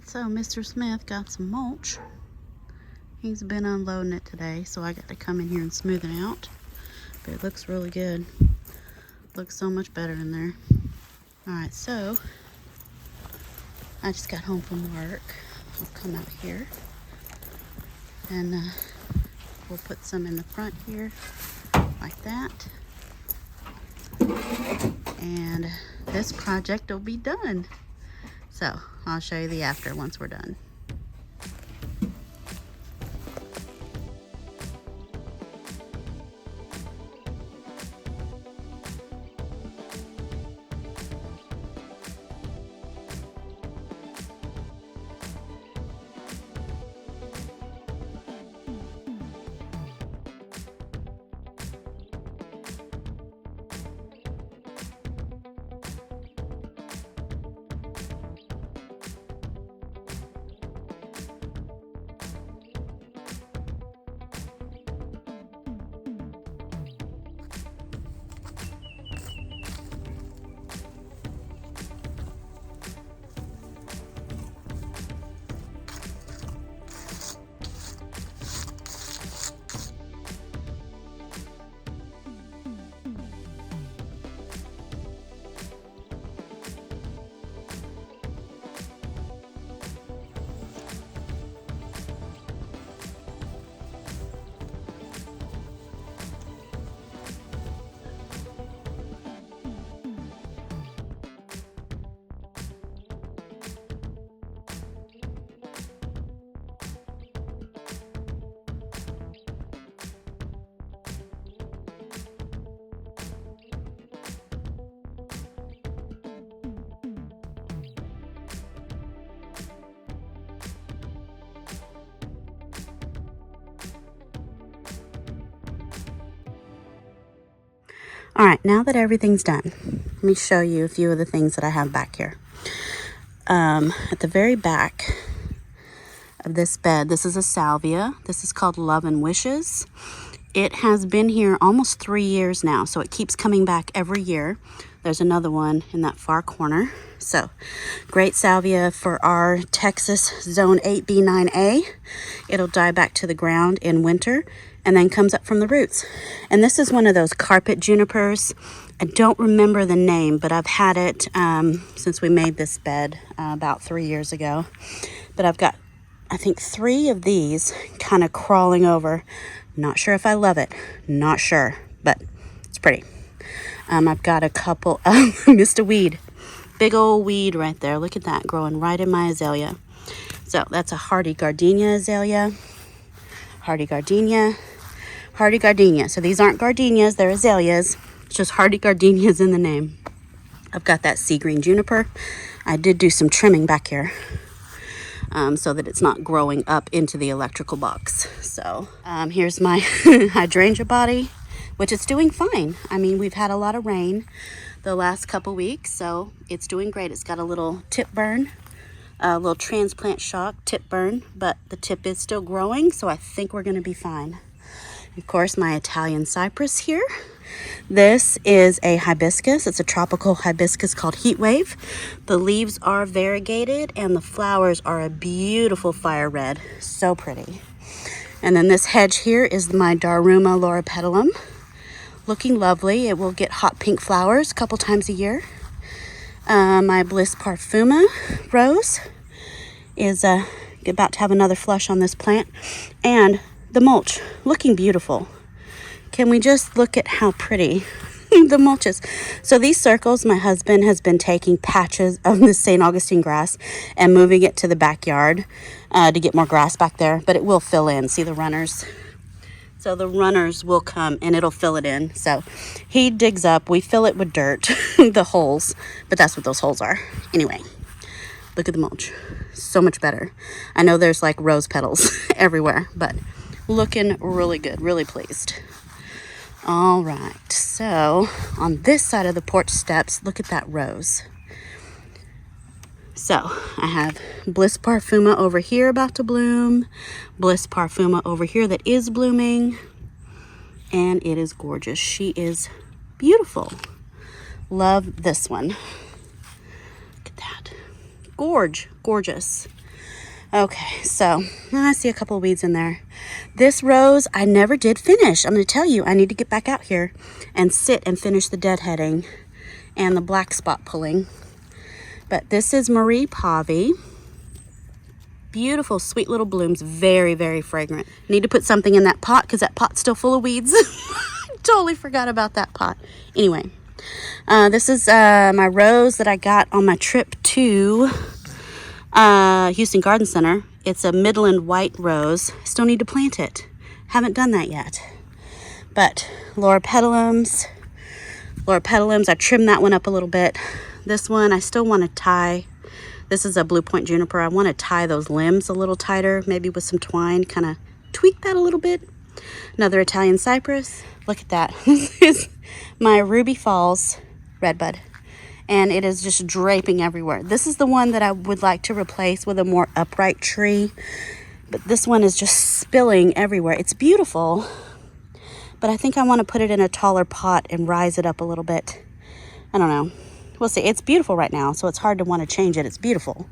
So Mr. Smith got some mulch. He's been unloading it today, so I got to come in here and smooth it out. But it looks really good. Looks so much better in there. Alright, so I just got home from work. I'll come out here and we'll put some in the front here like that. And this project will be done. So I'll show you the after once we're done. All right, now that everything's done, let me show you a few of the things that I have back here. At the very back of this bed, this is a salvia. This is called Love and Wishes. It has been here almost 3 years now, so it keeps coming back every year. There's another one in that far corner. So, great salvia for our Texas Zone 8B9A. It'll die back to the ground in winter and then comes up from the roots. And this is one of those carpet junipers. I don't remember the name, but I've had it since we made this bed about 3 years ago. But I've got, I think, 3 of these kind of crawling over. Not sure if I love it. Not sure, but it's pretty. I've got a couple of missed a weed. Big old weed right there. Look at that growing right in my azalea. So that's a hardy gardenia azalea. Hardy gardenia. Hardy gardenia. So these aren't gardenias, they're azaleas. It's just hardy gardenias in the name. I've got that sea green juniper. I did do some trimming back here so that it's not growing up into the electrical box. So here's my hydrangea body, which is doing fine. I mean, we've had a lot of rain the last couple weeks, so it's doing great. It's got a little tip burn, a little transplant shock tip burn, but the tip is still growing, so I think we're gonna be fine. Of course, my Italian cypress here. This is a hibiscus. It's a tropical hibiscus called Heat Wave. The leaves are variegated and the flowers are a beautiful fire red. So pretty. And then this hedge here is my Daruma loropetalum. Looking lovely. It will get hot pink flowers a couple times a year. My Bliss Parfuma rose is about to have another flush on this plant. And the mulch, looking beautiful. Can we just look at how pretty the mulch is? So these circles, my husband has been taking patches of the St. Augustine grass and moving it to the backyard to get more grass back there, but it will fill in. See the runners? So the runners will come and it'll fill it in. So he digs up, we fill it with dirt, the holes, but that's what those holes are. Anyway, look at the mulch. So much better. I know there's like rose petals everywhere, but looking really good, really pleased. All right, so on this side of the porch steps, look at that rose. So I have Bliss Parfuma over here about to bloom, Bliss Parfuma over here that is blooming, and it is gorgeous. She is beautiful. Love this one. Look at that. Gorgeous. Okay, so I see a couple of weeds in there. This rose I never did finish. I'm going to tell you, I need to get back out here and sit and finish the deadheading and the black spot pulling. But this is Marie Pavy. Beautiful, sweet little blooms, very, very fragrant. Need to put something in that pot because that pot's still full of weeds. Totally forgot about that pot. Anyway, this is my rose that I got on my trip to Houston Garden Center. It's a Midland white rose. Still need to plant it. Haven't done that yet. But Laura petalums, I trimmed that one up a little bit. This one I still want to tie. This is a Blue Point juniper. I want to tie those limbs a little tighter, maybe with some twine, kind of tweak that a little bit. Another Italian cypress. Look at that. This is my Ruby Falls redbud, and it is just draping everywhere. This is the one that I would like to replace with a more upright tree, but this one is just spilling everywhere. It's beautiful, but I think I want to put it in a taller pot and rise it up a little bit. I don't know. We'll see. It's beautiful right now, so it's hard to want to change it. It's beautiful.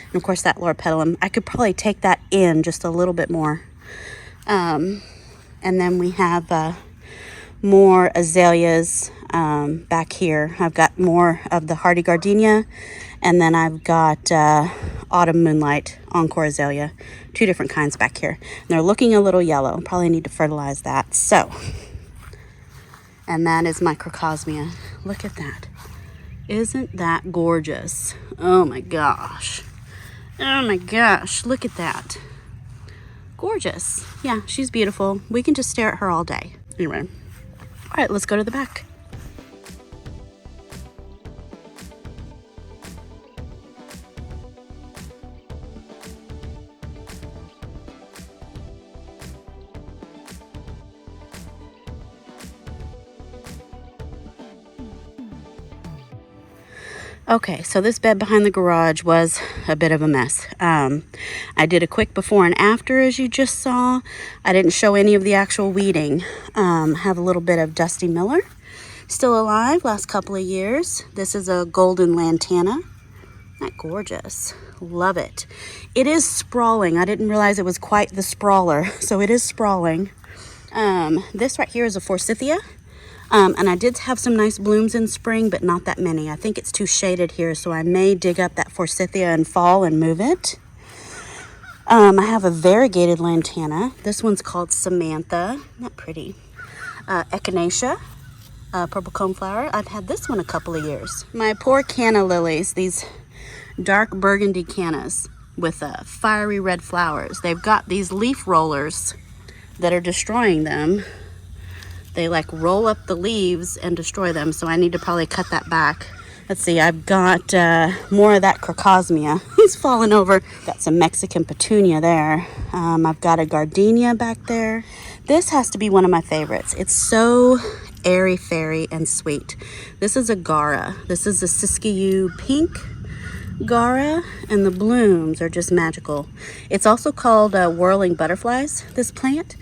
And of course, that Laura petalum, I could probably take that in just a little bit more. And then we have more azaleas back here. I've got more of the hardy gardenia, and then I've got autumn moonlight encore azalea, 2 different kinds back here. And they're looking a little yellow. Probably need to fertilize that. So, and that is my crocosmia. Look at that. Isn't that gorgeous? Oh my gosh. Oh my gosh. Look at that. Gorgeous. Yeah, she's beautiful. We can just stare at her all day. Anyway. All right, let's go to the back. Okay, so this bed behind the garage was a bit of a mess. I did a quick before and after, as you just saw. I didn't show any of the actual weeding. Have a little bit of Dusty Miller, still alive, last couple of years. This is a golden lantana. Isn't that gorgeous? Love it. It is sprawling. I didn't realize it was quite the sprawler, so it is sprawling. This right here is a forsythia. And I did have some nice blooms in spring, but not that many. I think it's too shaded here, so I may dig up that forsythia in fall and move it. I have a variegated lantana. This one's called Samantha. Isn't that pretty? Echinacea, purple coneflower. I've had this one a couple of years. My poor canna lilies, these dark burgundy cannas with fiery red flowers. They've got these leaf rollers that are destroying them. They like roll up the leaves and destroy them, so I need to probably cut that back. Let's see, I've got more of that crocosmia. He's fallen over. Got some Mexican petunia there. I've got a gardenia back there. This has to be one of my favorites. It's so airy-fairy and sweet. This is a Gara. This is a Siskiyou pink Gara, and the blooms are just magical. It's also called whirling butterflies, this plant,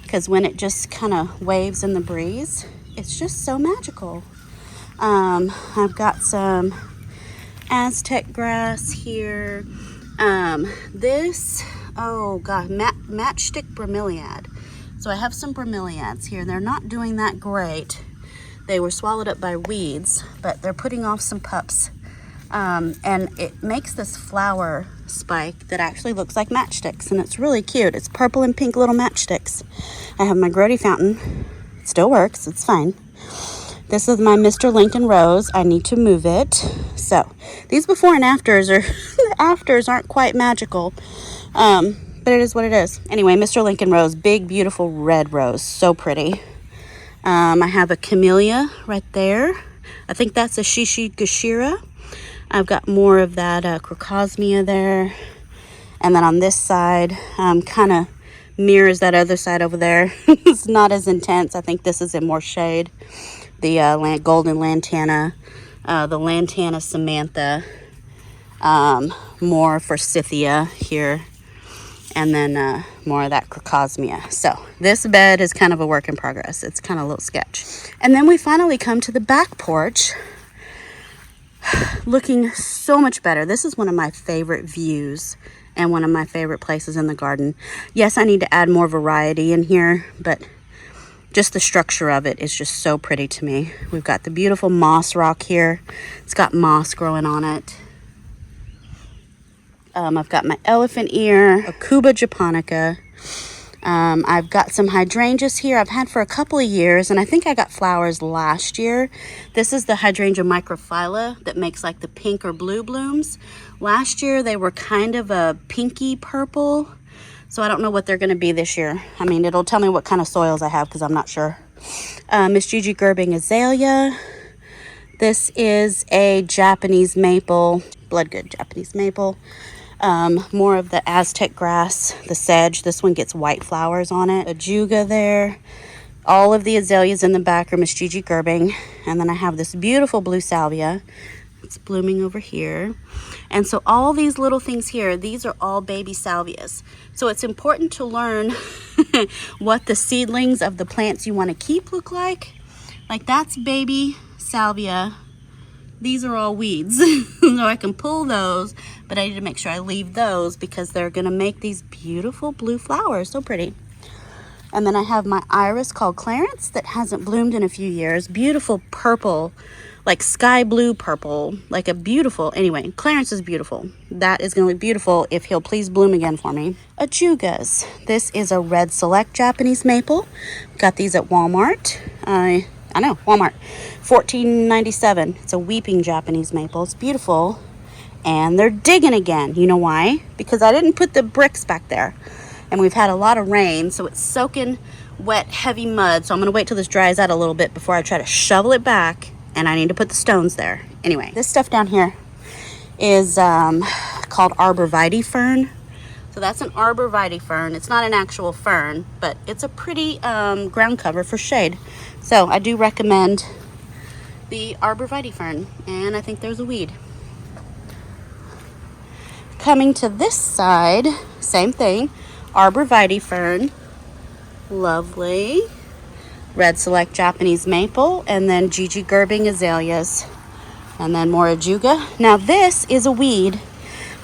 because when it just kind of waves in the breeze, it's just so magical. I've got some Aztec grass here. Oh god, matchstick bromeliad. So I have some bromeliads here. They're not doing that great. They were swallowed up by weeds, but they're putting off some pups. And it makes this flower spike that actually looks like matchsticks, and it's really cute. It's purple and pink little matchsticks. I have my Grody fountain. It still works. It's fine. This is my Mr. Lincoln rose. I need to move it. So these before and afters are the afters aren't quite magical, but it is what it is. Anyway, Mr. Lincoln rose, big beautiful red rose, so pretty. I have a camellia right there. I think that's a Shishi Gashira. I've got more of that crocosmia there. And then on this side, kind of mirrors that other side over there. It's not as intense. I think this is in more shade. The golden lantana, the lantana Samantha, more forsythia here, and then more of that crocosmia. So this bed is kind of a work in progress. It's kind of a little sketch. And then we finally come to the back porch. Looking so much better. This is one of my favorite views and one of my favorite places in the garden. Yes, I need to add more variety in here, but just the structure of it is just so pretty to me. We've got the beautiful moss rock here. It's got moss growing on it. I've got my elephant ear, a Cuba japonica. I've got some hydrangeas here I've had for a couple of years, and I think I got flowers last year. This is the hydrangea microphylla that makes like the pink or blue blooms. Last year they were kind of a pinky purple, so I don't know what they're going to be this year. I mean, it'll tell me what kind of soils I have because I'm not sure. Miss Gigi Gerbing azalea. This is a Japanese maple, bloodgood Japanese maple. More of the Aztec grass, the sedge. This one gets white flowers on it. A juga there. All of the azaleas in the back are Miss Gigi Gerbing. And then I have this beautiful blue salvia. It's blooming over here. And so all these little things here, these are all baby salvias. So it's important to learn what the seedlings of the plants you want to keep look like. Like that's baby salvia. These are all weeds, so I can pull those, but I need to make sure I leave those because they're gonna make these beautiful blue flowers, so pretty. And then I have my iris called Clarence that hasn't bloomed in a few years. Beautiful purple, like sky blue purple, like a beautiful, anyway, Clarence is beautiful. That is gonna be beautiful if he'll please bloom again for me. Ajugas. This is a red select Japanese maple. Got these at Walmart. I know, Walmart. $14.97. It's a weeping Japanese maple. It's beautiful. And they're digging again. You know why? Because I didn't put the bricks back there. And we've had a lot of rain, so it's soaking wet, heavy mud. So I'm going to wait till this dries out a little bit before I try to shovel it back. And I need to put the stones there. Anyway, this stuff down here is called arborvitae fern. So that's an arborvitae fern. It's not an actual fern, but it's a pretty ground cover for shade. So I do recommend the arborvitae fern, and I think there's a weed. Coming to this side, same thing, arborvitae fern, lovely. Red select Japanese maple, and then Gigi Gerbing azaleas, and then more ajuga. Now this is a weed,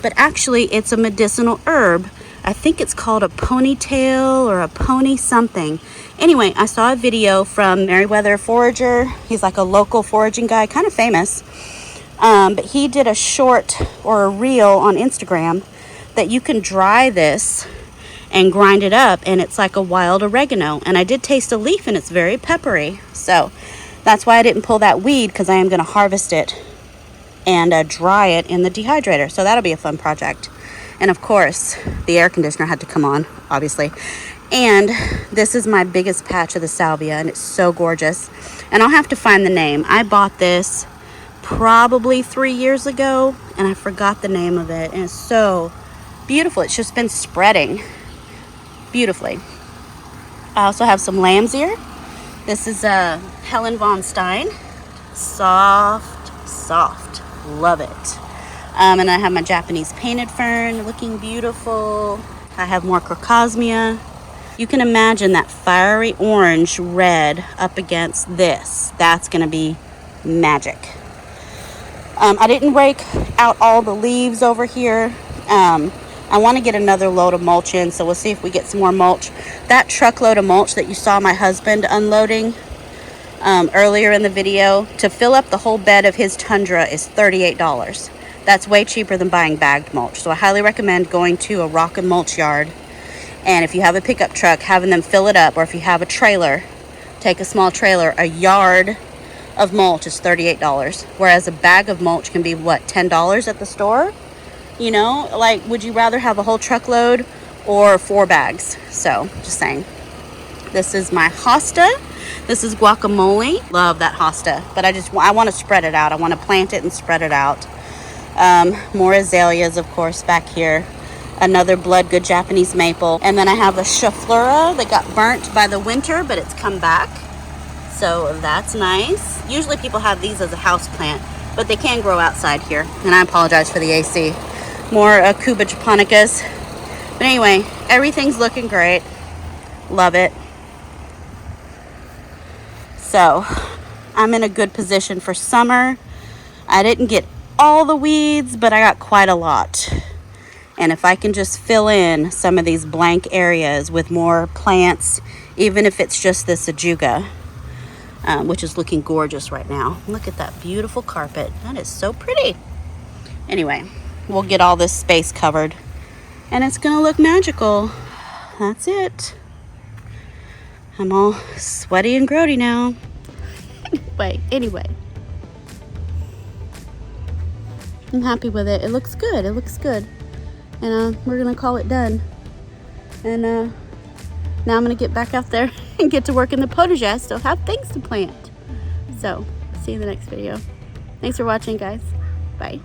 but actually it's a medicinal herb. I think it's called a ponytail or a pony something. Anyway, I saw a video from Meriwether Forager. He's like a local foraging guy, kind of famous. But he did a short or a reel on Instagram that you can dry this and grind it up, and it's like a wild oregano. And I did taste a leaf, and it's very peppery. So that's why I didn't pull that weed, because I am going to harvest it and dry it in the dehydrator. So that'll be a fun project. And of course, the air conditioner had to come on, obviously. And this is my biggest patch of the salvia, and it's so gorgeous. And I'll have to find the name. I bought this probably 3 years ago, and I forgot the name of it. And it's so beautiful. It's just been spreading beautifully. I also have some lamb's ear. This is a Helen von Stein. Soft, soft. Love it. And I have my Japanese painted fern looking beautiful. I have more crocosmia. You can imagine that fiery orange red up against this. That's going to be magic. I didn't rake out all the leaves over here. I want to get another load of mulch in, so we'll see if we get some more mulch. That truckload of mulch that you saw my husband unloading earlier in the video, to fill up the whole bed of his tundra is $38. That's way cheaper than buying bagged mulch. So I highly recommend going to a rock and mulch yard. And if you have a pickup truck, having them fill it up. Or if you have a trailer, take a small trailer. A yard of mulch is $38. Whereas a bag of mulch can be, what, $10 at the store? You know, like, would you rather have a whole truckload or 4 bags? So, just saying. This is my hosta. This is guacamole. Love that hosta. But I want to spread it out. I want to plant it and spread it out. More azaleas, of course, back here. Another bloodgood Japanese maple. And then I have a chaflura that got burnt by the winter, but it's come back. So that's nice. Usually people have these as a house plant, but they can grow outside here. And I apologize for the AC. More Cuba japonicas. But anyway, everything's looking great. Love it. So I'm in a good position for summer. I didn't get all the weeds, but I got quite a lot. And if I can just fill in some of these blank areas with more plants, even if it's just this ajuga, which is looking gorgeous right now. Look at that beautiful carpet. That is so pretty. Anyway, we'll get all this space covered and it's gonna look magical. That's it. I'm all sweaty and grody now. Anyway. I'm happy with it. It looks good. It looks good. And we're gonna call it done. And now I'm gonna get back out there and get to work in the potager. I still have things to plant. So, see you in the next video. Thanks for watching, guys. Bye.